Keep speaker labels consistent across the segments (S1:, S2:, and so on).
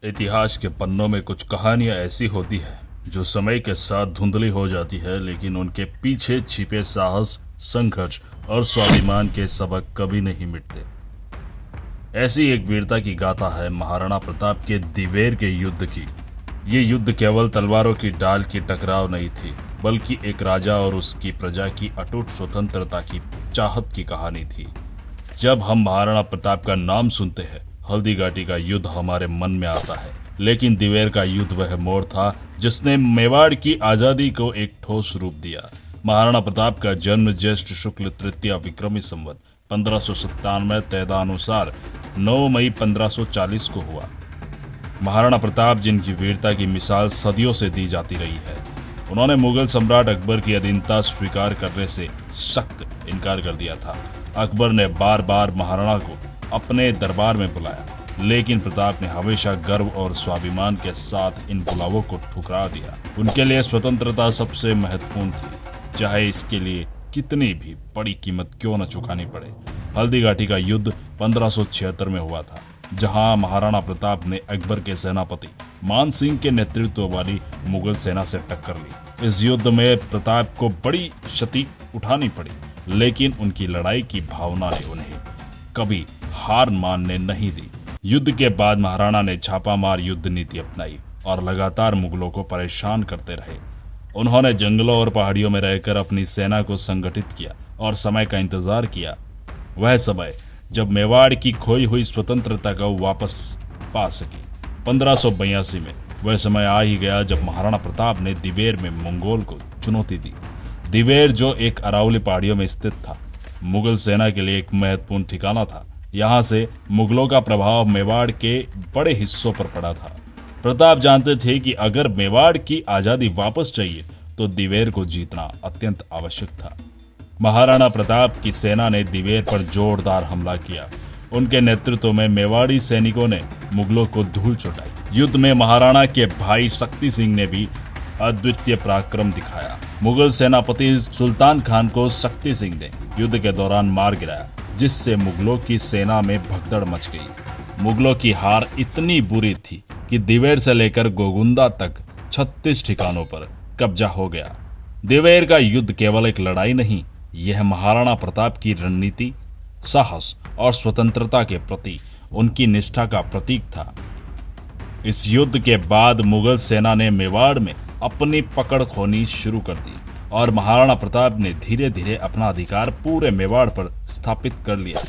S1: इतिहास के पन्नों में कुछ कहानियां ऐसी होती है जो समय के साथ धुंधली हो जाती है, लेकिन उनके पीछे छिपे साहस, संघर्ष और स्वाभिमान के सबक कभी नहीं मिटते। ऐसी एक वीरता की गाथा है महाराणा प्रताप के दिवेर के युद्ध की। ये युद्ध केवल तलवारों की डाल की टकराव नहीं थी, बल्कि एक राजा और उसकी प्रजा की अटूट स्वतंत्रता की चाहत की कहानी थी। जब हम महाराणा प्रताप का नाम सुनते हैं, हल्दी घाटी का युद्ध हमारे मन में आता है, लेकिन दिवेर का युद्ध वह मोड़ था जिसने मेवाड़ की आजादी को एक ठोस रूप दिया। महाराणा प्रताप का जन्म ज्येष्ठ शुक्ल तृतीया विक्रमी संवत 1597 तैदानुसार 9 मई 1540 को हुआ। महाराणा प्रताप, जिनकी वीरता की मिसाल सदियों से दी जाती रही है, उन्होंने मुगल सम्राट अकबर की अधीनता स्वीकार करने से सख्त इनकार कर दिया था। अकबर ने बार बार महाराणा को अपने दरबार में बुलाया, लेकिन प्रताप ने हमेशा गर्व और स्वाभिमान के साथ इन बुलावों को ठुकरा दिया। उनके लिए स्वतंत्रता सबसे महत्वपूर्ण थी, चाहे इसके लिए कितनी भी बड़ी कीमत क्यों न चुकानी पड़े। हल्दी घाटी का युद्ध 1576 में हुआ था, जहां महाराणा प्रताप ने अकबर के सेनापति मान सिंह के नेतृत्व वाली मुगल सेना से टक्कर ली। इस युद्ध में प्रताप को बड़ी क्षति उठानी पड़ी, लेकिन उनकी लड़ाई की भावना ने उन्हें कभी हार मानने नहीं दी। युद्ध के बाद महाराणा ने छापामार युद्ध नीति अपनाई और लगातार मुगलों को परेशान करते रहे। उन्होंने जंगलों और पहाड़ियों में रहकर अपनी सेना को संगठित किया और समय का इंतजार किया। वह समय जब मेवाड़ की खोई हुई स्वतंत्रता को वापस पा सके। 1582 में वह समय आ ही गया जब महाराणा प्रताप ने दिवेर में मंगोल को चुनौती दी। दिवेर, जो एक अरावली पहाड़ियों में स्थित था, मुगल सेना के लिए एक महत्वपूर्ण ठिकाना था। यहाँ से मुगलों का प्रभाव मेवाड़ के बड़े हिस्सों पर पड़ा था। प्रताप जानते थे कि अगर मेवाड़ की आजादी वापस चाहिए तो दिवेर को जीतना अत्यंत आवश्यक था। महाराणा प्रताप की सेना ने दिवेर पर जोरदार हमला किया। उनके नेतृत्व में मेवाड़ी सैनिकों ने मुगलों को धूल चटाई। युद्ध में महाराणा के भाई शक्ति सिंह ने भी अद्वितीय पराक्रम दिखाया। मुगल सेनापति सुल्तान खान को शक्ति सिंह ने युद्ध के दौरान मार गिराया, जिससे मुगलों की सेना में भगदड़ मच गई। मुगलों की हार इतनी बुरी थी कि दिवेर से लेकर गोगुंदा तक 36 ठिकानों पर कब्जा हो गया। दिवेर का युद्ध केवल एक लड़ाई नहीं, यह महाराणा प्रताप की रणनीति, साहस और स्वतंत्रता के प्रति उनकी निष्ठा का प्रतीक था। इस युद्ध के बाद मुगल सेना ने मेवाड़ में अपनी पकड़ खोनी शुरू कर दी और महाराणा प्रताप ने धीरे धीरे अपना अधिकार पूरे मेवाड़ पर स्थापित कर लिया।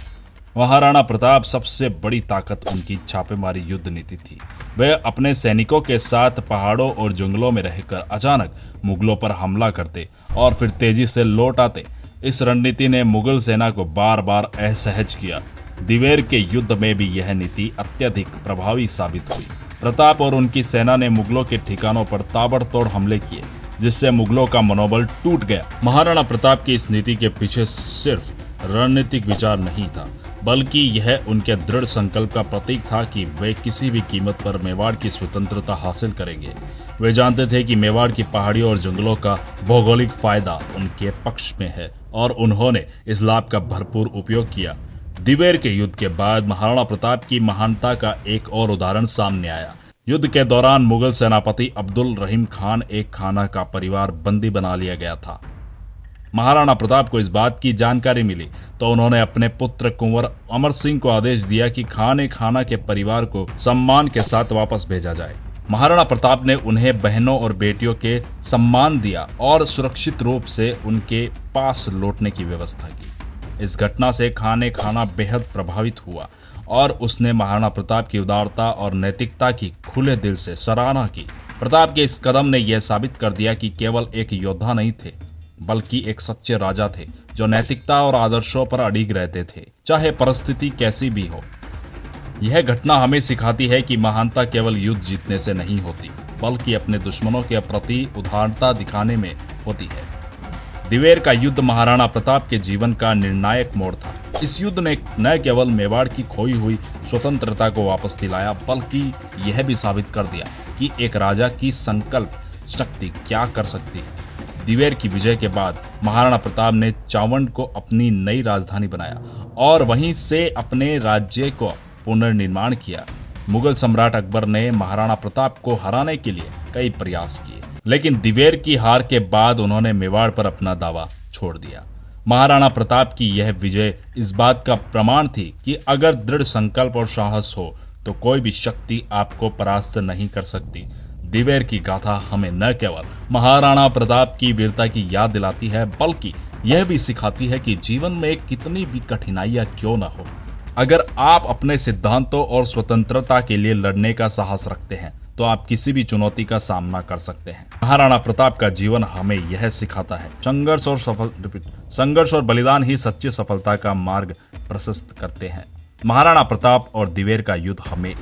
S1: महाराणा प्रताप सबसे बड़ी ताकत उनकी छापेमारी युद्ध नीति थी। वे अपने सैनिकों के साथ पहाड़ों और जंगलों में रहकर अचानक मुगलों पर हमला करते और फिर तेजी से लौट आते। इस रणनीति ने मुगल सेना को बार बार असहज किया। दिवेर के युद्ध में भी यह नीति अत्यधिक प्रभावी साबित हुई। प्रताप और उनकी सेना ने मुगलों के ठिकानों पर ताबड़तोड़ हमले किए, जिससे मुगलों का मनोबल टूट गया। महाराणा प्रताप की इस नीति के पीछे सिर्फ रणनीतिक विचार नहीं था, बल्कि यह उनके दृढ़ संकल्प का प्रतीक था कि वे किसी भी कीमत पर मेवाड़ की स्वतंत्रता हासिल करेंगे। वे जानते थे कि मेवाड़ की पहाड़ियों और जंगलों का भौगोलिक फायदा उनके पक्ष में है और उन्होंने इस लाभ का भरपूर उपयोग किया। दिवेर के युद्ध के बाद महाराणा प्रताप की महानता का एक और उदाहरण सामने आया। युद्ध के दौरान मुगल सेनापति अब्दुल रहीम खान एक खाना का परिवार बंदी बना लिया गया था। महाराणा प्रताप को इस बात की जानकारी मिली तो उन्होंने अपने पुत्र कुंवर अमर सिंह को आदेश दिया कि खाना के परिवार को सम्मान के साथ वापस भेजा जाए। महाराणा प्रताप ने उन्हें बहनों और बेटियों के सम्मान दिया और सुरक्षित रूप से उनके पास लौटने की व्यवस्था की। इस घटना से खाना बेहद प्रभावित हुआ और उसने महाराणा प्रताप की उदारता और नैतिकता की खुले दिल से सराहना की। प्रताप के इस कदम ने यह साबित कर दिया कि केवल एक योद्धा नहीं थे, बल्कि एक सच्चे राजा थे जो नैतिकता और आदर्शों पर अडिग रहते थे, चाहे परिस्थिति कैसी भी हो। यह घटना हमें सिखाती है कि महानता केवल युद्ध जीतने से नहीं होती, बल्कि अपने दुश्मनों के प्रति उदारता दिखाने में होती है। दिवेर का युद्ध महाराणा प्रताप के जीवन का निर्णायक मोड़ था। इस युद्ध ने न केवल मेवाड़ की खोई हुई स्वतंत्रता को वापस दिलाया, बल्कि यह भी साबित कर दिया कि एक राजा की संकल्प शक्ति क्या कर सकती है। दिवेर की विजय के बाद महाराणा प्रताप ने चावंड को अपनी नई राजधानी बनाया और वहीं से अपने राज्य को पुनर्निर्माण किया। मुगल सम्राट अकबर ने महाराणा प्रताप को हराने के लिए कई प्रयास किए, लेकिन दिवेर की हार के बाद उन्होंने मेवाड़ पर अपना दावा छोड़ दिया। महाराणा प्रताप की यह विजय इस बात का प्रमाण थी कि अगर दृढ़ संकल्प और साहस हो तो कोई भी शक्ति आपको परास्त नहीं कर सकती। दिवेर की गाथा हमें न केवल महाराणा प्रताप की वीरता की याद दिलाती है, बल्कि यह भी सिखाती है कि जीवन में कितनी भी कठिनाइयां क्यों न हो, अगर आप अपने सिद्धांतों और स्वतंत्रता के लिए लड़ने का साहस रखते हैं तो आप किसी भी चुनौती का सामना कर सकते हैं। महाराणा प्रताप का जीवन हमें यह सिखाता है, संघर्ष और बलिदान ही सच्ची सफलता का मार्ग प्रशस्त करते हैं। महाराणा प्रताप और दिवेर का युद्ध हमें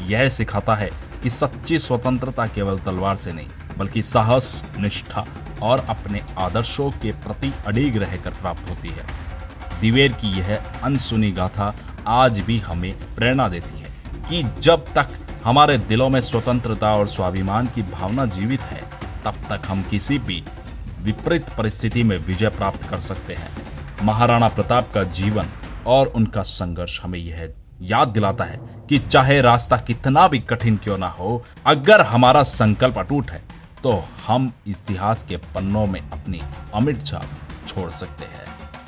S1: यह सिखाता है कि सच्ची स्वतंत्रता केवल तलवार से नहीं, बल्कि साहस, निष्ठा और अपने आदर्शों के प्रति अडिग रहकर प्राप्त होती है। दिवेर की यह अनसुनी गाथा आज भी हमें प्रेरणा देती है कि जब तक हमारे दिलों में स्वतंत्रता और स्वाभिमान की भावना जीवित है, तब तक हम किसी भी विपरीत परिस्थिति में विजय प्राप्त कर सकते हैं। महाराणा प्रताप का जीवन और उनका संघर्ष हमें यह याद दिलाता है कि चाहे रास्ता कितना भी कठिन क्यों ना हो, अगर हमारा संकल्प अटूट है तो हम इतिहास के पन्नों में अपनी अमिट छाप छोड़ सकते हैं।